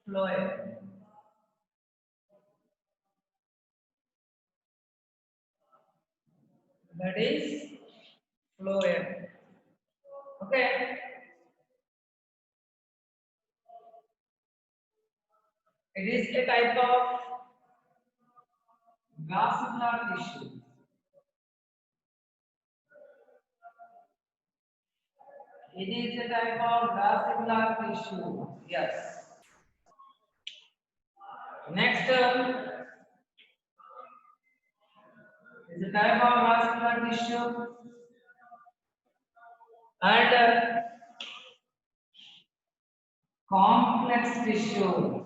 phloem. That is phloem. Okay. It is a type of vascular tissue. It is a type of vascular tissue. Yes. Next is a type of vascular tissue and complex tissue.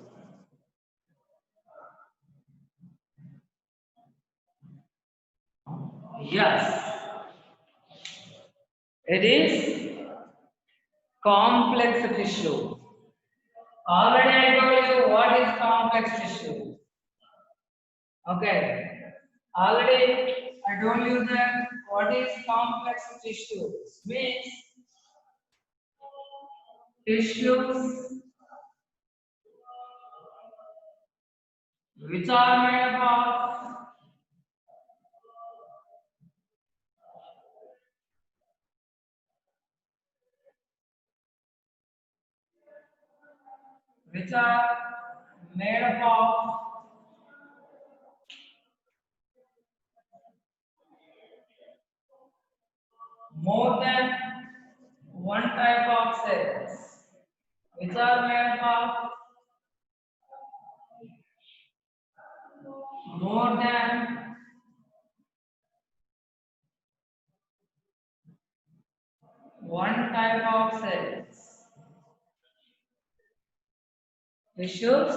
Yes. It is complex tissue. Already I told you what is complex tissue. Okay. Already I told you that what is complex tissue means tissues which are made up of which are made up of more than one type of cells, which are made of more than one type of cells. Tissues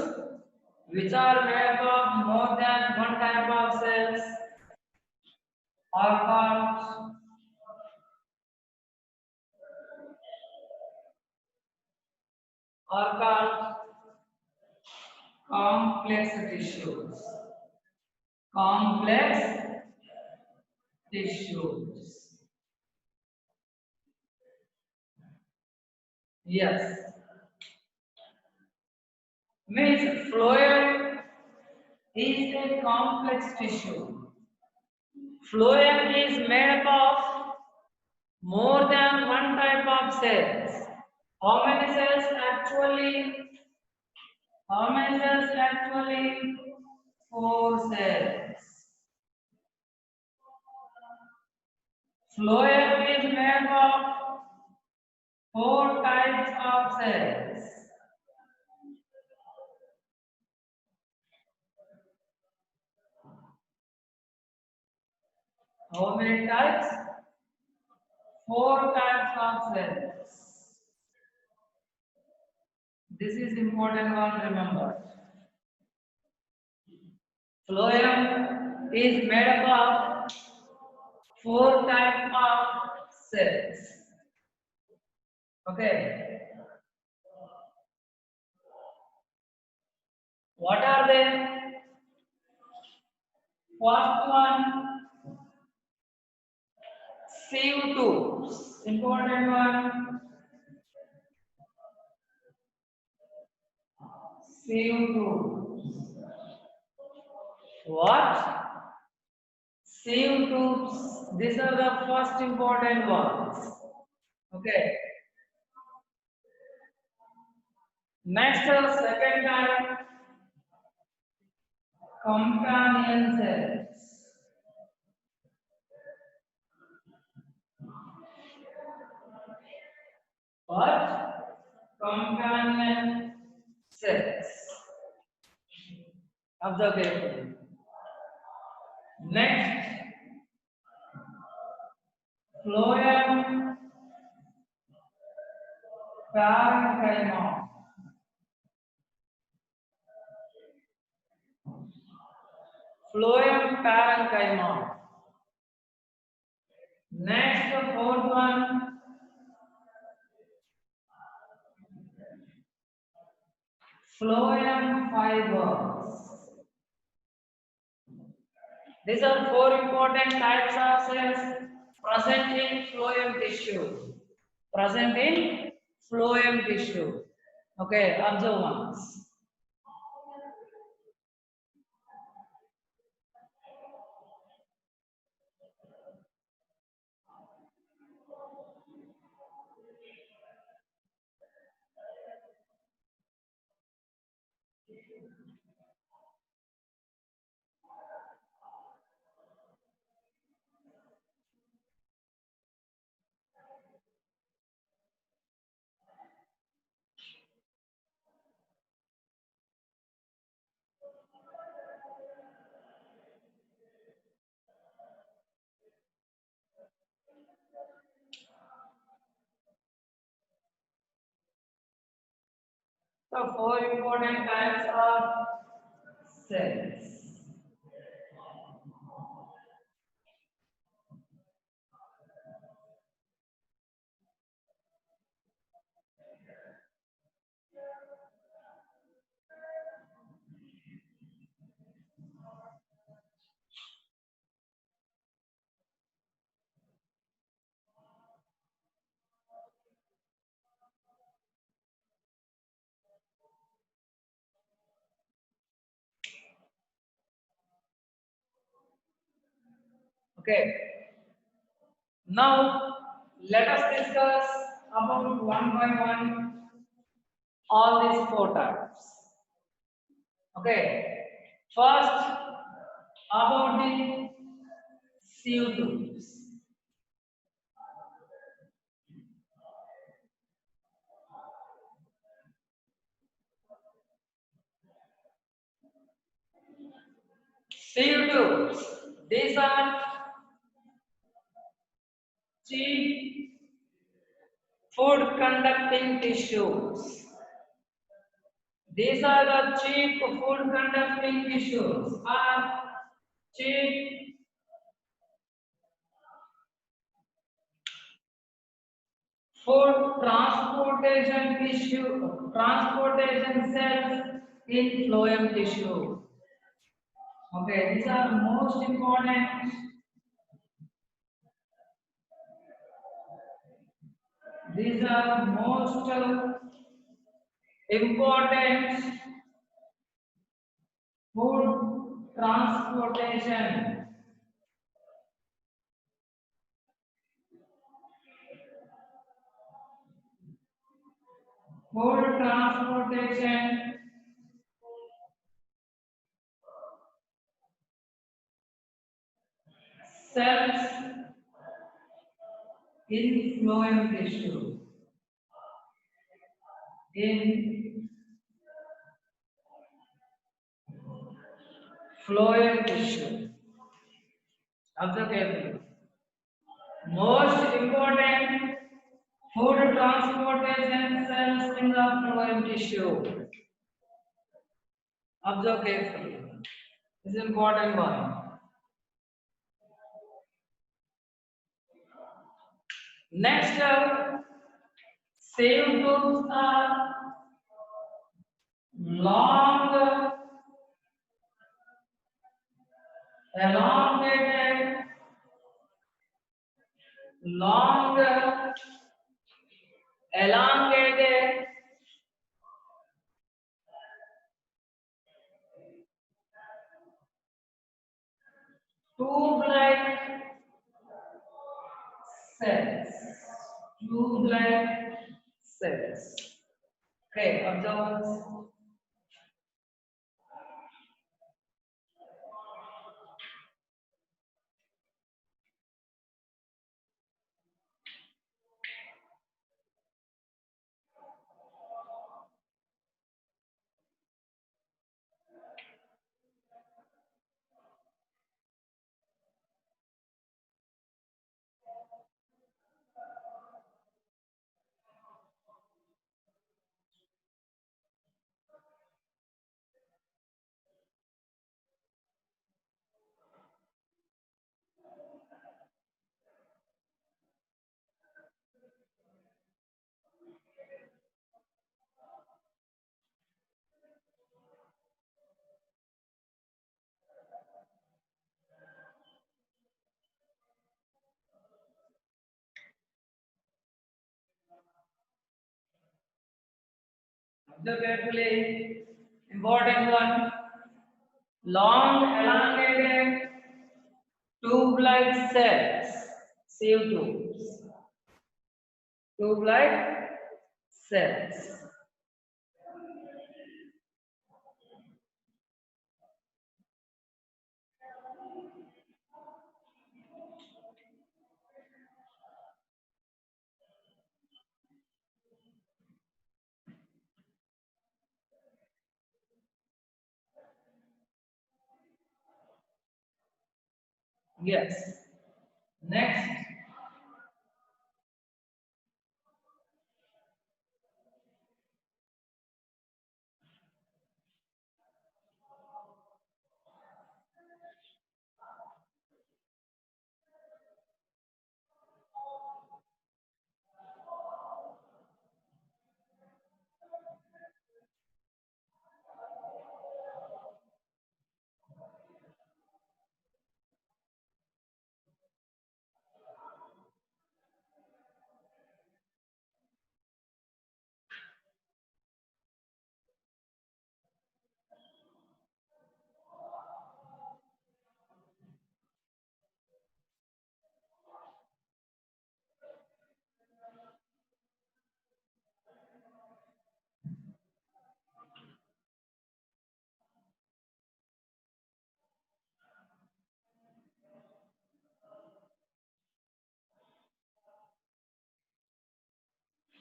which are made of more than one type of cells are called complex tissues. Complex tissues. Yes. Means phloem is a complex tissue. Phloem is made up of more than one type of cells. How many cells actually? How many cells actually? 4 cells. Phloem is made of 4 types of cells. How many types? 4 types of cells. This is important one, remember. Phloem is made up of 4 types of cells. Okay. What are they? First one, sieve tubes. Important one. Sieve tubes. What? Sieve tubes. These are the first important ones. Okay. Next, second type, companion cells. What? Companion cells. Observe carefully. Next, phloem parenchyma. Phloem parenchyma. Next, the fourth one, phloem fibers. These are 4 important types of cells present in phloem tissue. Present in phloem tissue. Okay, observe once. So four important types of cells. Okay. Now let us discuss about one by one all these four types. Okay. First, about the CO2s. CO2s. These are cheap food conducting tissues. These are the cheap food conducting tissues. Are cheap food transportation tissue, transportation cells in phloem tissue. Okay, these are most important. These are most important food transportation. Food transportation cells in phloem tissue. In phloem tissue. Observe carefully. Most important food transportation cells in the phloem tissue. Observe carefully. This is important one. Next up, save tubes are long, elongated, long, elongated, tube-like cells. Tube-like cells. Okay, observe. Observe carefully. Important one. Long, elongated, tube-like cells. Sieve tubes. Tube-like cells. Yes. Next.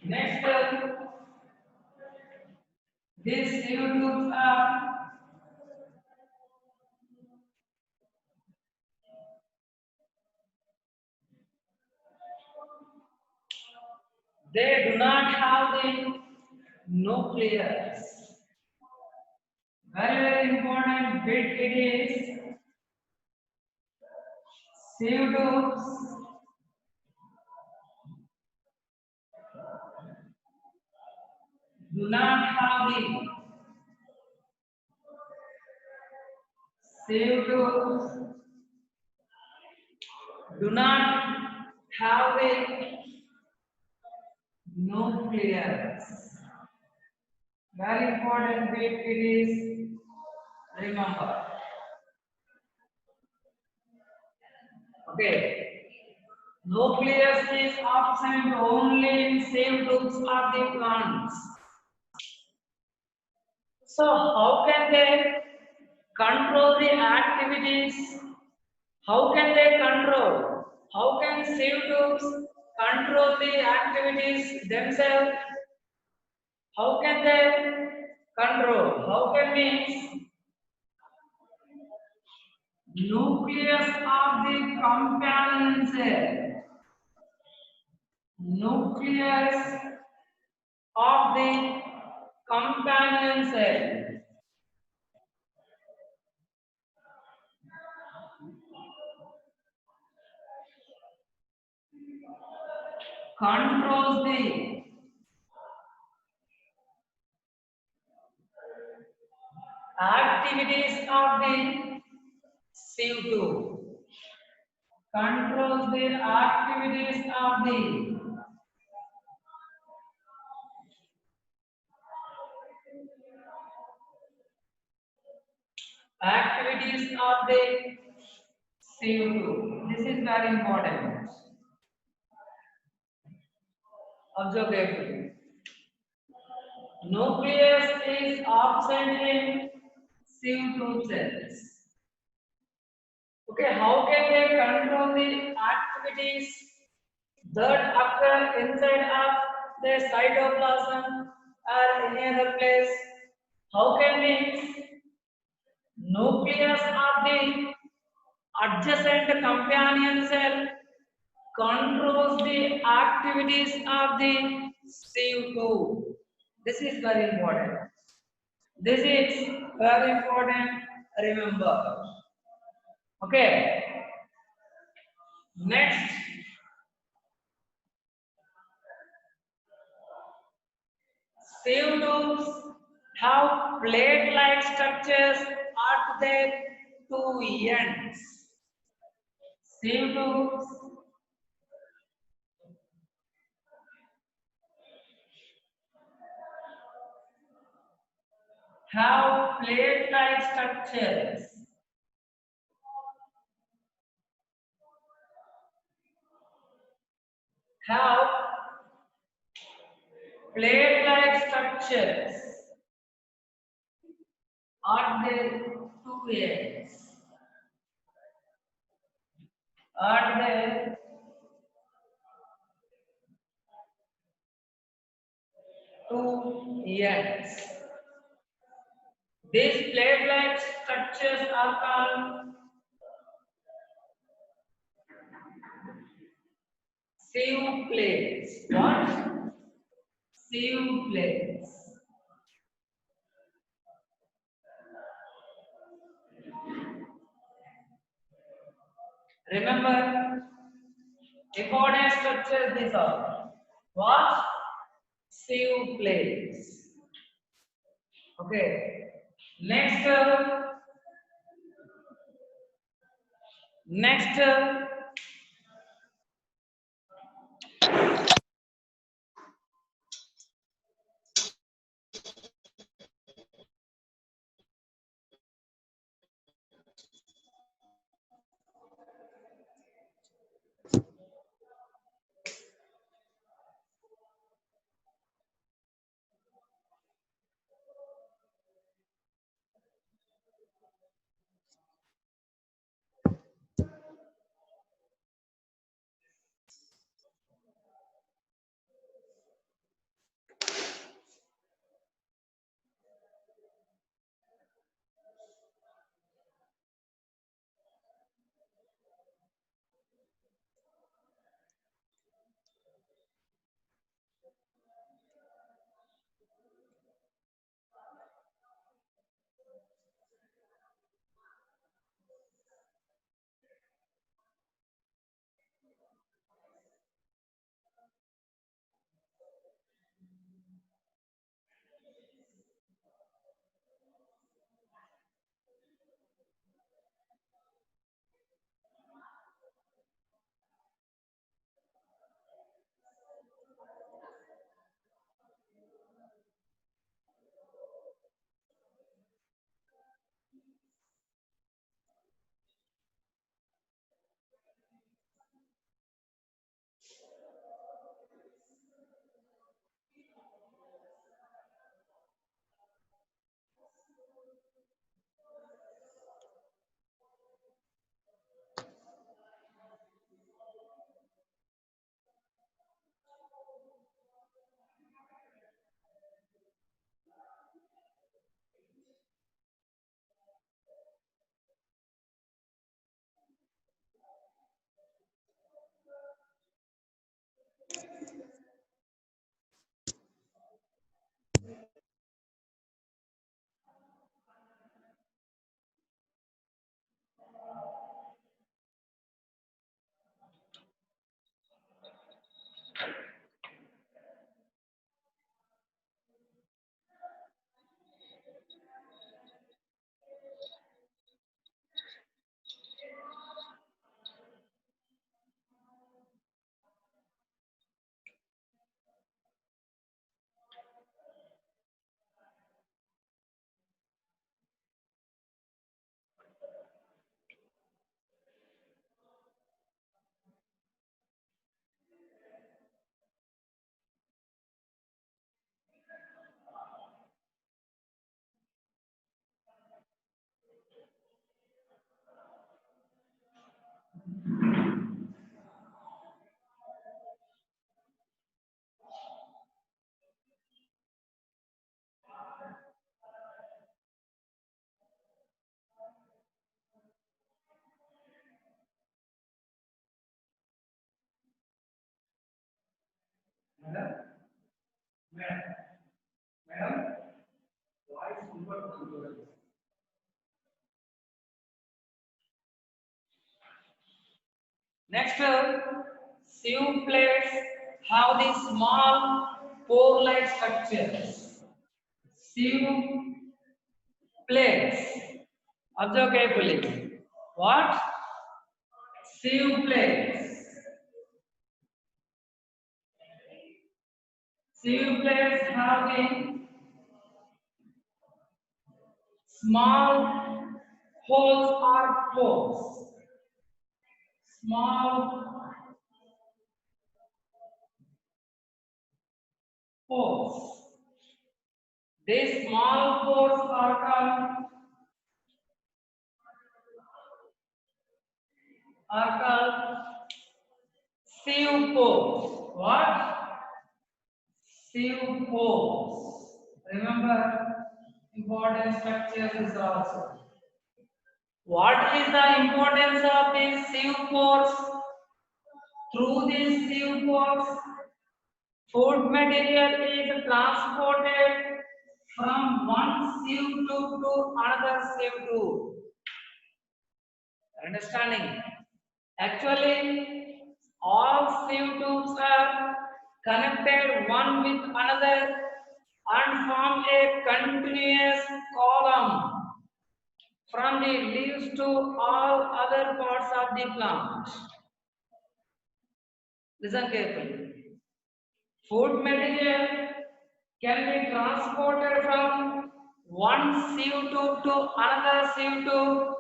Next, these tubes are they do not have the nucleus. Very, very important bit it is tubes do not have the tubes do not have the nucleus. Very important bit it is remember. Okay. Nucleus is absent only in same groups of the plants. So how can they control the activities? How can they control? How can tubes control the activities themselves? How can they control? How can means nucleus of the companion cell. Nucleus of the companion cell controls the activities of the CO2. Controls the activities of the CO2. This is very important. Observe carefully. Nucleus is absent in CO2 cells. Okay, how can they control the activities that occur inside of the cytoplasm or any other place? How can we nucleus of the adjacent companion cell controls the activities of the CO2. This is very important. This is very important. Remember. Okay. Next, CO2s have plate-like structures at their two ends. CO2s have plate-like structures. Have plate-like structures at their two ends. At their two ends. These plate-like structures are called Sieve plates. What? Sieve plates. Remember, important structures these are. What? Sieve plates. Okay. Next, next. Next, sieve plates have these small pore-like structures. Sieve plates. Observe carefully. What? Sieve plates. Sieve plates have the small holes or pores. Small pores. These small pores are called sieve pores. What? Sieve pores. Remember, important structures is also. What is the importance of these sieve pores? Through these sieve ports, food material is transported from one sieve tube to another sieve tube. Understanding? Actually, all sieve tubes are connected one with another and form a continuous column from the leaves to all other parts of the plant. Listen carefully. Food material can be transported from one sieve tube to another sieve tube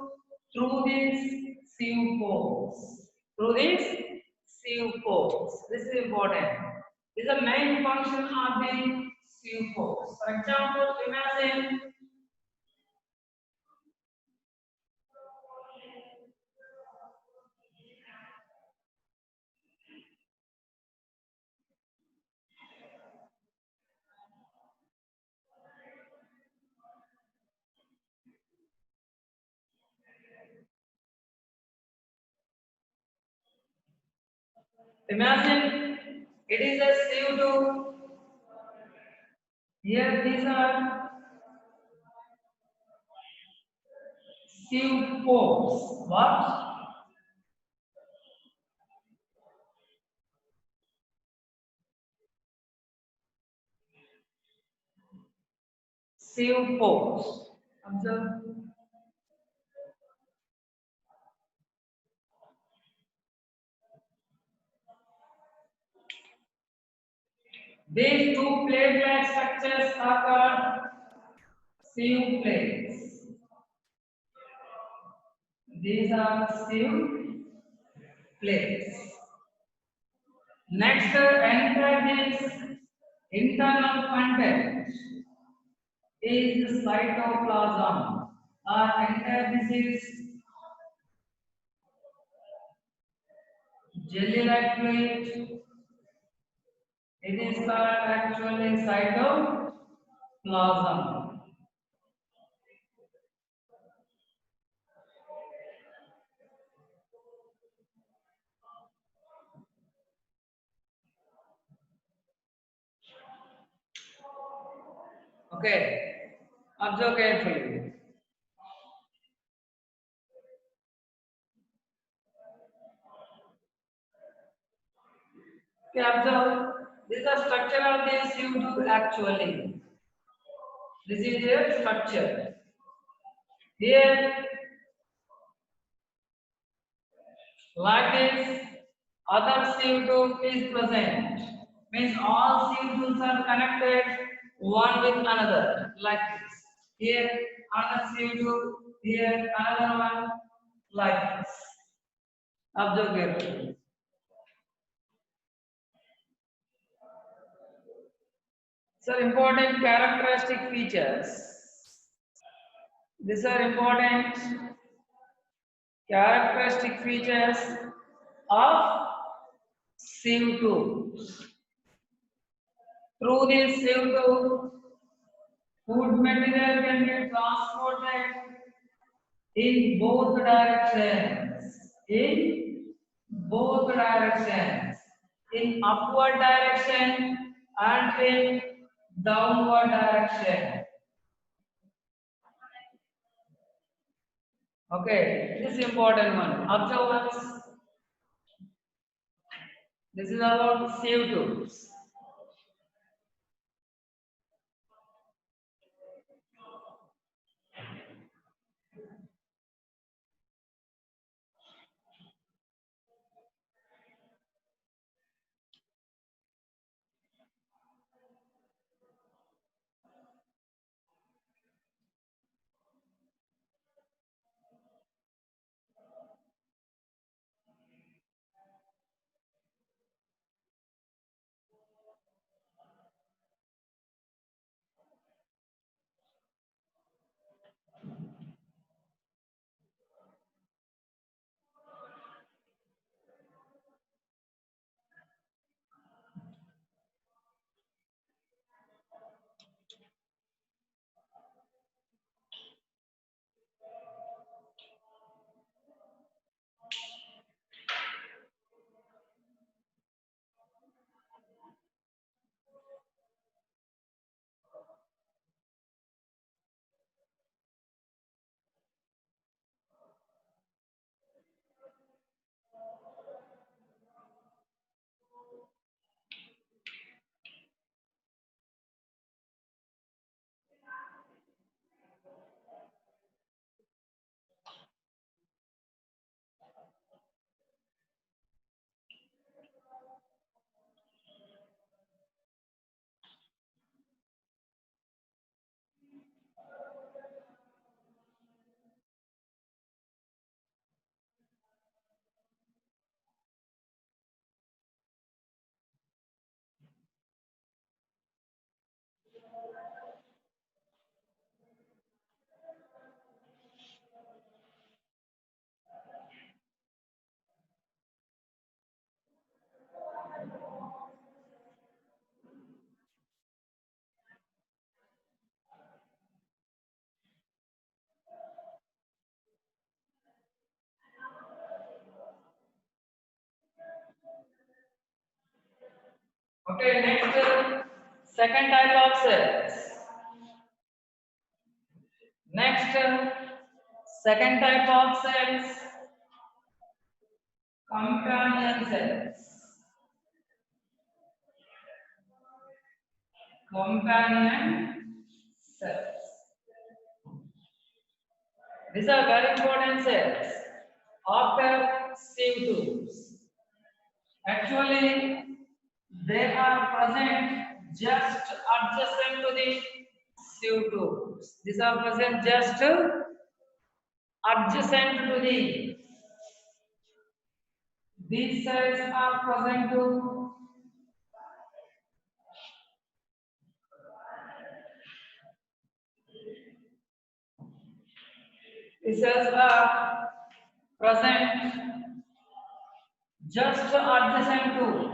through these sieve ports. Through these sieve ports. This is important. This is the main function of the sieve ports. For example, imagine it is a sieve tube. Here these are sieve ports. What? Sieve ports. Observe. These two plate-like structures are called sieve plates. These are sieve plates. Next, enter this internal content is cytoplasm. Enter this is jelly-like plate. It is called actually cytoplasm. Okay, observe carefully. Okay, observe. This is the structure of this tube actually. This is their structure. Here, like this, other sieve tube is present. Means all sieve tubes are connected one with another, like this. Here, another sieve tube. Here, another one, like this. Observe carefully. So, important characteristic features. These are important characteristic features of sieve tubes. Through this sieve tube, food material can be transported in both directions. In both directions. In upward direction and in downward direction. Okay, this is important one. Observe once. This is about sieve tubes. Okay, next second type of cells. Next second type of cells, companion cells. Companion cells. These are very important cells after sieve tubes. Actually, they are present just adjacent to the sieve tubes. These are present just adjacent to the. These cells are present to. These cells are present just adjacent to.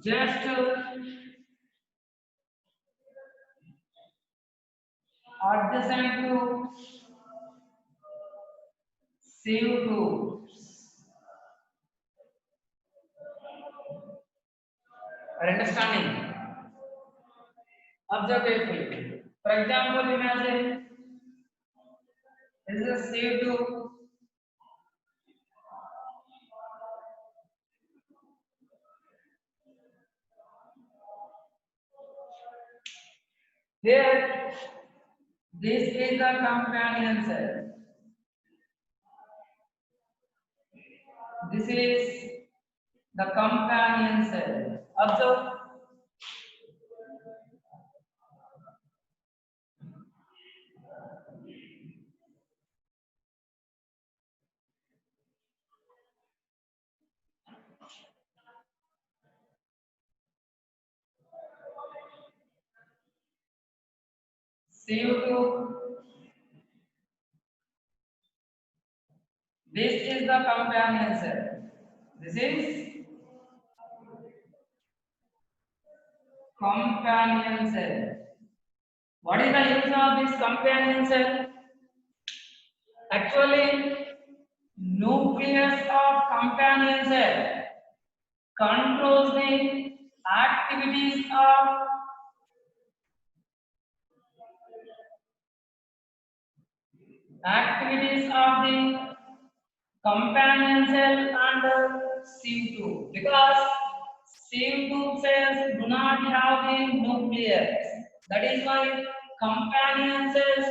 Just adjacent to sieve tubes. Are understanding? Observe carefully. For example, imagine this is a sieve tube. Here, this is the companion cell. This is the companion cell. Observe. CO2. This is the companion cell. This is companion cell. What is the use of this companion cell? Actually, nucleus of companion cell controls the activities of the companion cell and sieve tube, because sieve tube cells do not have the nucleus. That is why companion cells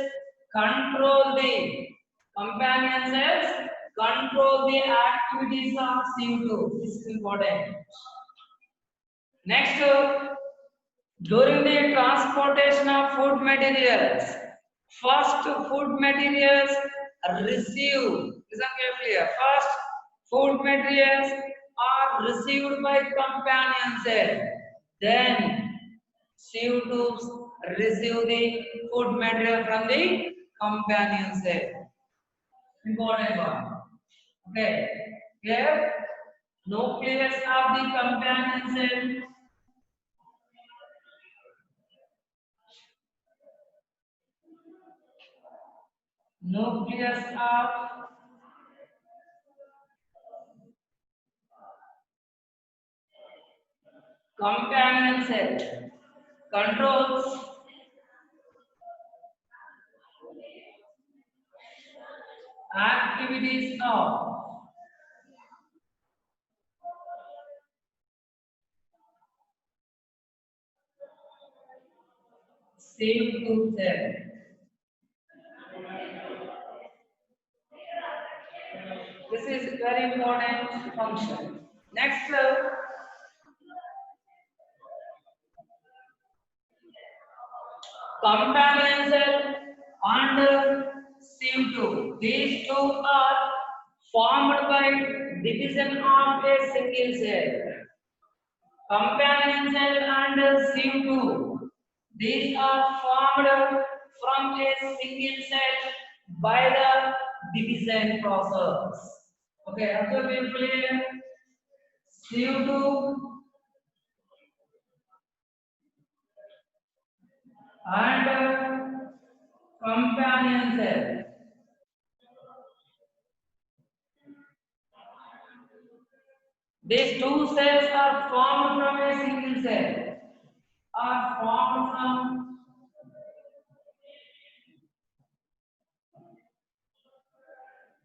control the companion cells control the activities of sieve tube. This is important. Next, during the transportation of food materials, first food materials receive, listen carefully here. First food materials are received by companion cell. Then sieve tubes receive the food material from the companion cell. Important one. Okay. Here, nucleus of the companion cell. Nucleus of companion cell controls activities of sieve tube cell. This is very important function. Next, companion cell and sieve tube. These two are formed by division of a single cell. Companion cell and sieve tube. These are formed from a single cell by the division process. Okay, observe carefully. sieve tube and companion cell. These two cells are formed from a single cell. Are formed from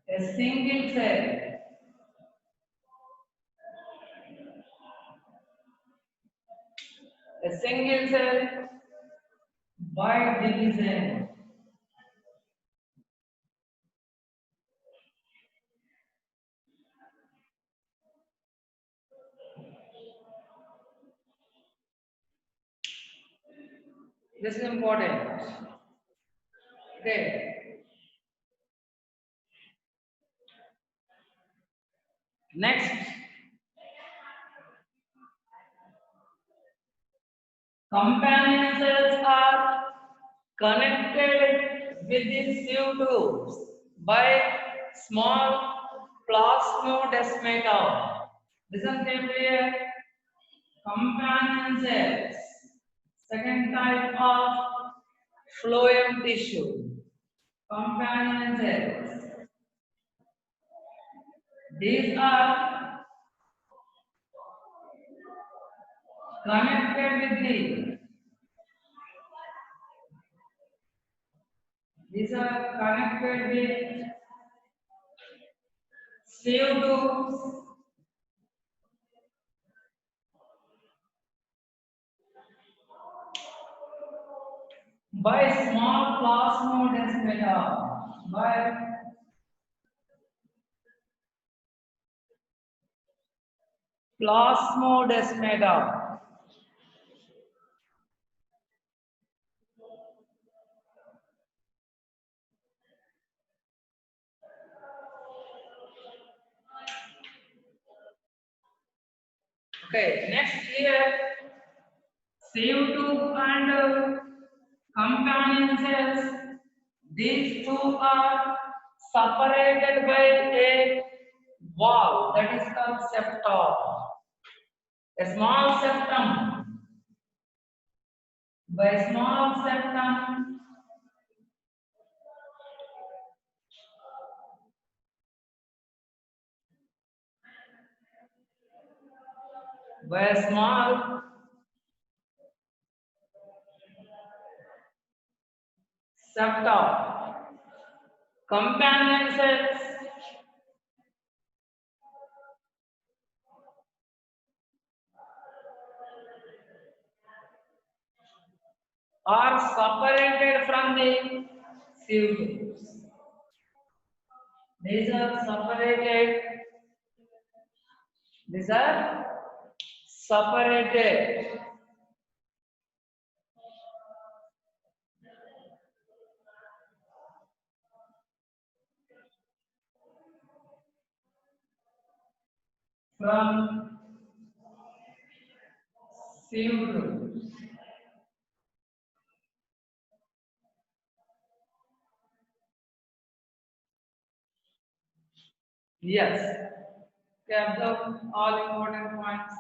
a single cell. A single cell by division. This is important. Okay. Next, companion cells are connected with the sieve tubes by small plasmodesmata. Listen carefully. Companion cells. Second type of phloem tissue. Companion cells. These are connected with the these are connected with sieve tubes by small plasmodesmata. By plasmodesmata. Okay, next here, CO2 and companion cells. These two are separated by a wall that is called septum. A small septum. By small septum, by a small septum, companion cells are separated from the sieve tubes. These are separated. These are separated from sieve tubes. Yes. Okay, observe all important points.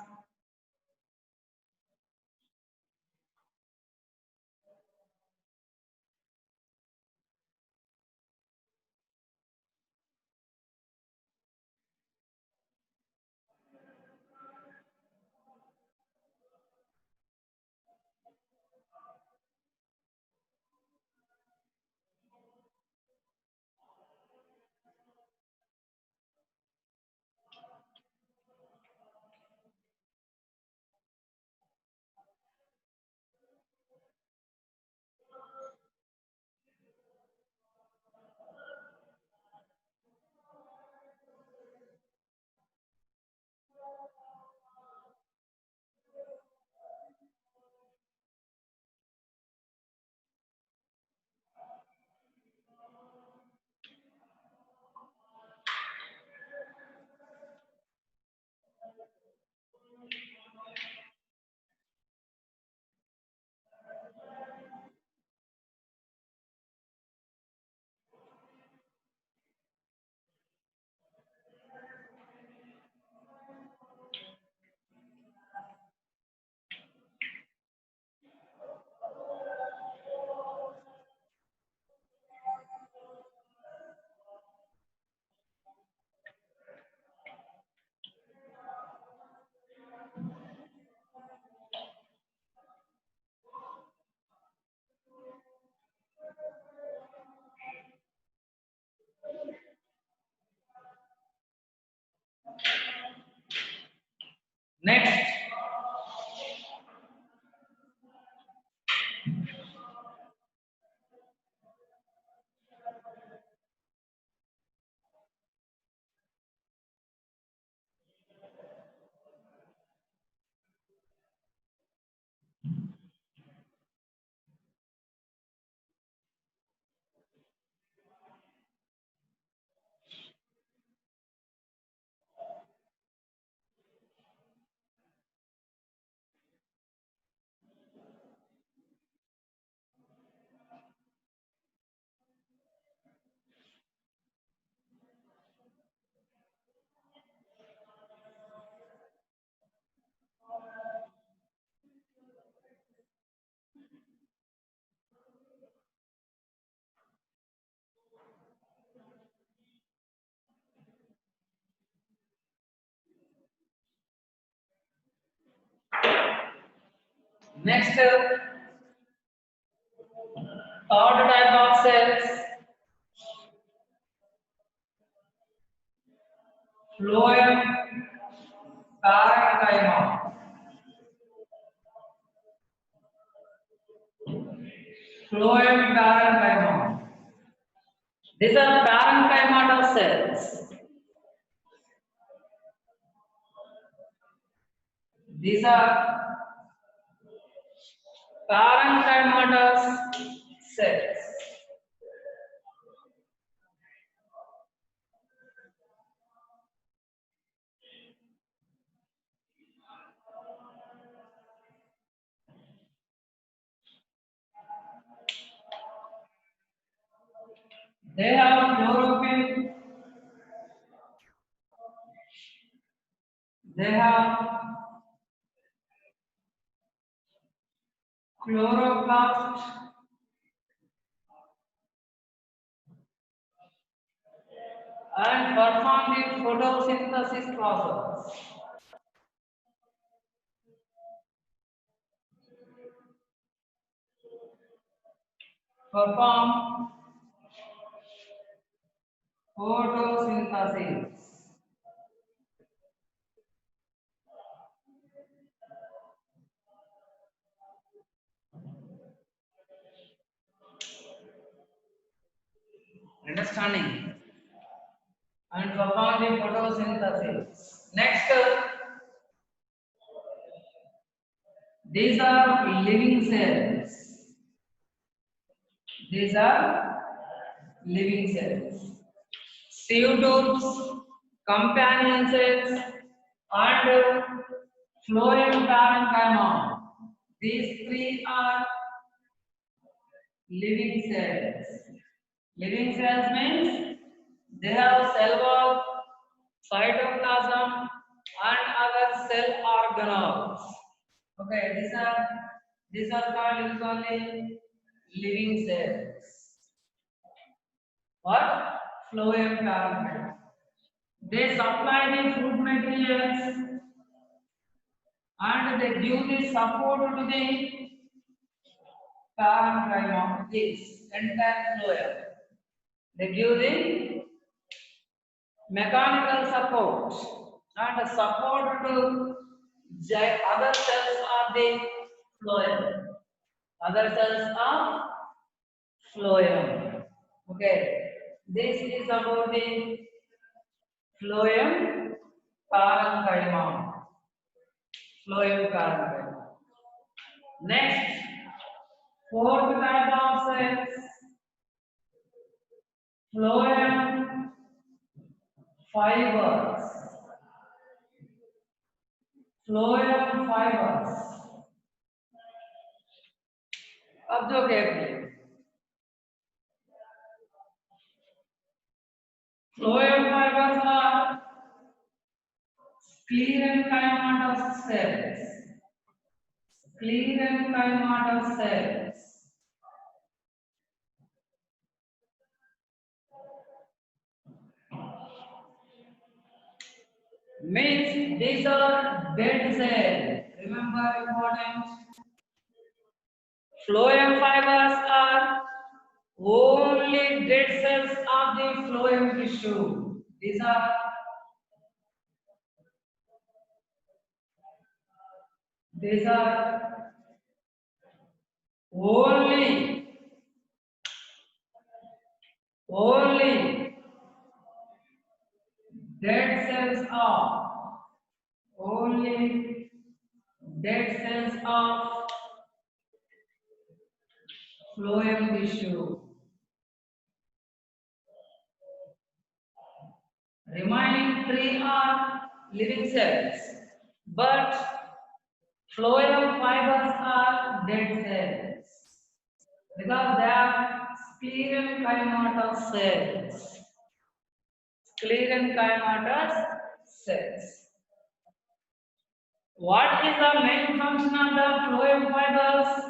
Next, next, third type of cells, phloem parenchyma. Phloem parenchyma. These are parenchymatous cells. These are parenchymatous cells. They have chlorophyll. They have chloroplast and perform the photosynthesis process. Perform photosynthesis. Understanding? And perform the photosynthesis. Next, these are living cells. These are living cells. Sieve tubes, companion cells, and phloem parenchyma. These three are living cells. Living cells means they have cell wall, cytoplasm, and other cell organelles. Okay, these are called usually living cells. What? Phloem parenchyma. They supply the food materials and they give the support to the parenchyma, this entire phloem. They give the mechanical support and support to other cells of the phloem. Other cells of phloem. Okay, this is about the phloem parenchyma. Phloem parenchyma. Next, fourth type of cells, phloem fibers. Phloem fibers. Observe carefully. Phloem fibers are sclerenchymatous cells. Sclerenchymatous cells. Means these are dead cells. Remember important. Phloem fibers are only dead cells of the phloem tissue. These are These are only dead cells only dead cells of phloem tissue. Remaining three are living cells, but phloem fibers are dead cells because they are sclerenchymatous cells. Sclerenchymatous cells. What is the main function of the phloem fibers?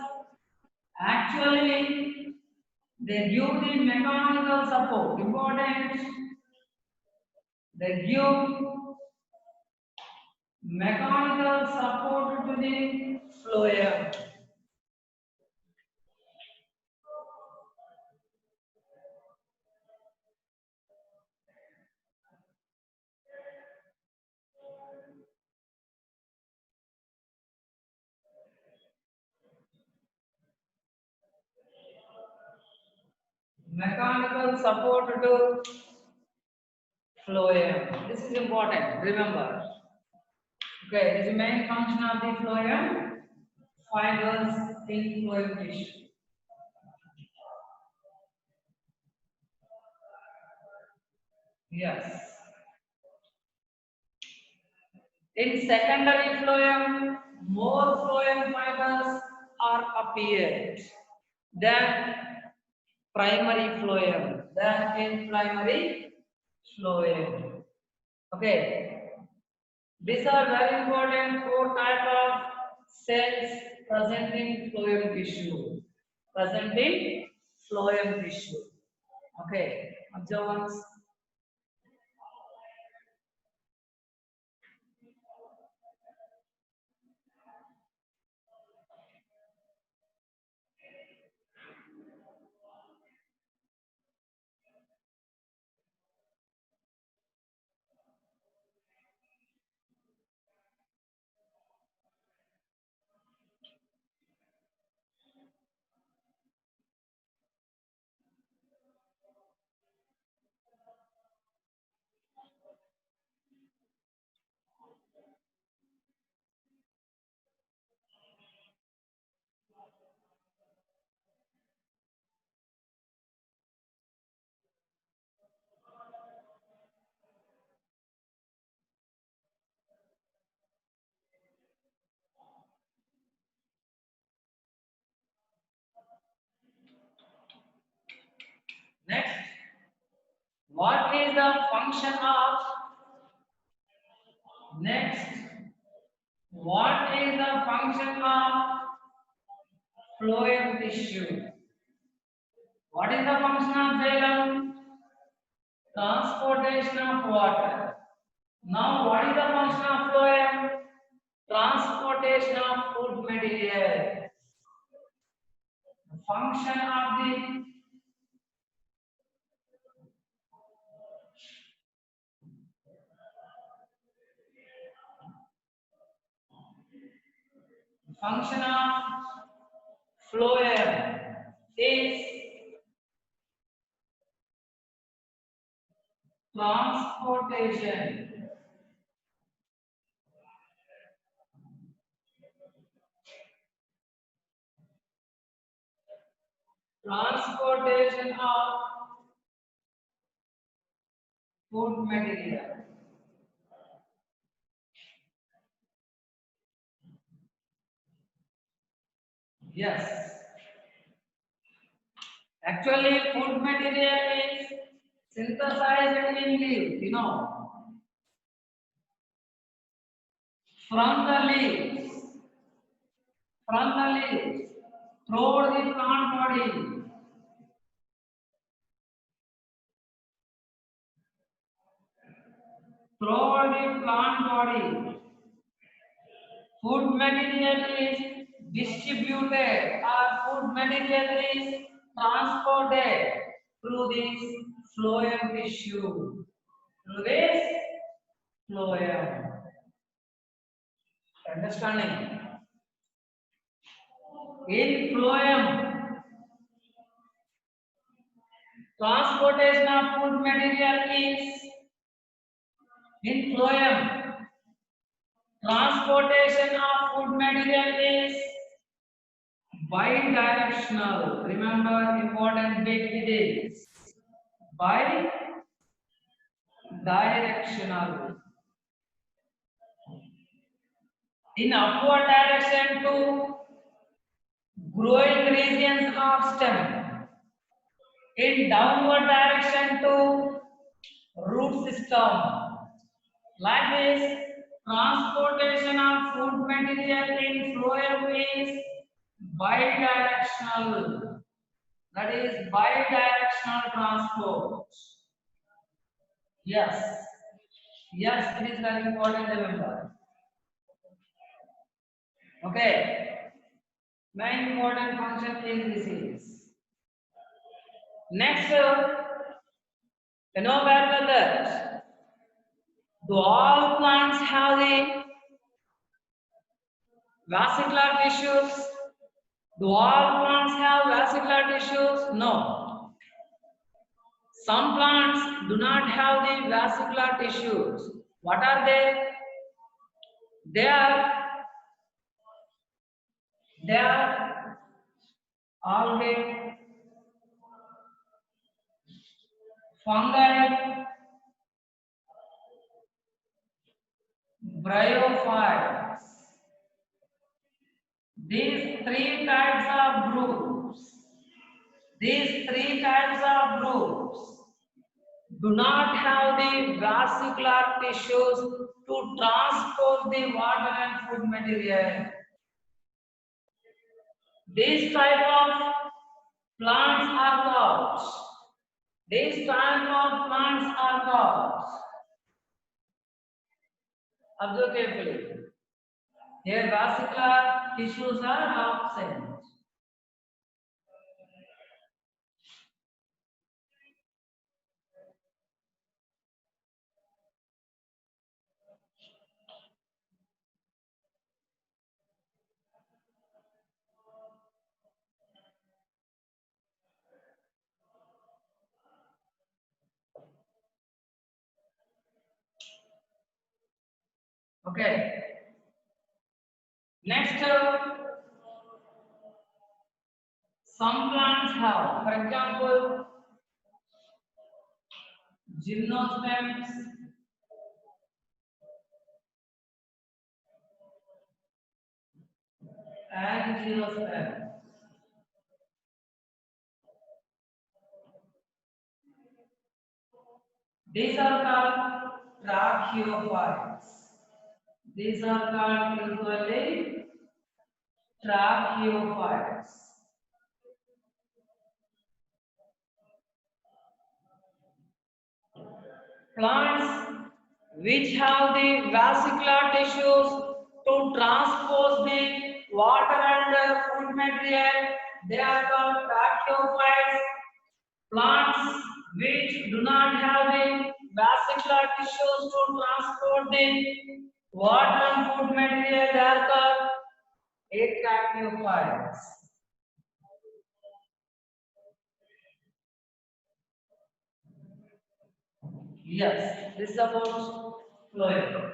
Actually, they give the mechanical support. Important. They give mechanical support to the phloem. Mechanical support to phloem. This is important. Remember. Okay, this is the main function of the phloem fibers in phloem tissue. Yes. In secondary phloem, more phloem fibers are appeared than primary phloem. Than in primary phloem. Okay. These are very important four type of cells present in phloem tissue. Present in phloem tissue. Okay. Observance. Next, what is the function of what is the function of phloem tissue? What is the function of xylem? Transportation of water. Now, what is the function of phloem? Transportation of food material. The function of the function of phloem is transportation. Transportation of food material. Yes. Actually, food material is synthesized in leaves, from the leaves, from the leaves, through the plant body. Through the plant body, food material is distributed or food material is transported through this phloem tissue. Through this phloem. Understanding? In phloem, transportation of food material is in phloem. Transportation of food material is bidirectional. Remember, important bit it is bidirectional. In upward direction to growing regions of stem. In downward direction to root system. Like this, transportation of food material in phloem is bidirectional. That is bidirectional transport. Yes. Yes, it is very important, remember. Okay. Main important function is this is. Next, you know better that do all plants have the vesicular tissues? Do all plants have vesicular tissues? No. Some plants do not have the vesicular tissues. What are they? They are algae, fungi, bryophytes. These three types of groups do not have the vesicular tissues to transport the water and food material. These type of plants are called. Observe carefully. Here vesicular tissues are absent. Okay. Next, some plants have, for example, gymnosperms, angiosperms. These are called tracheophytes. These are called usually tracheophytes. Plants which have the vesicular tissues to transport the water and food material, they are called tracheophytes. Plants which do not have the vesicular tissues to transport the water and food material, they are called atracheophytes. Yes, this is about phloem.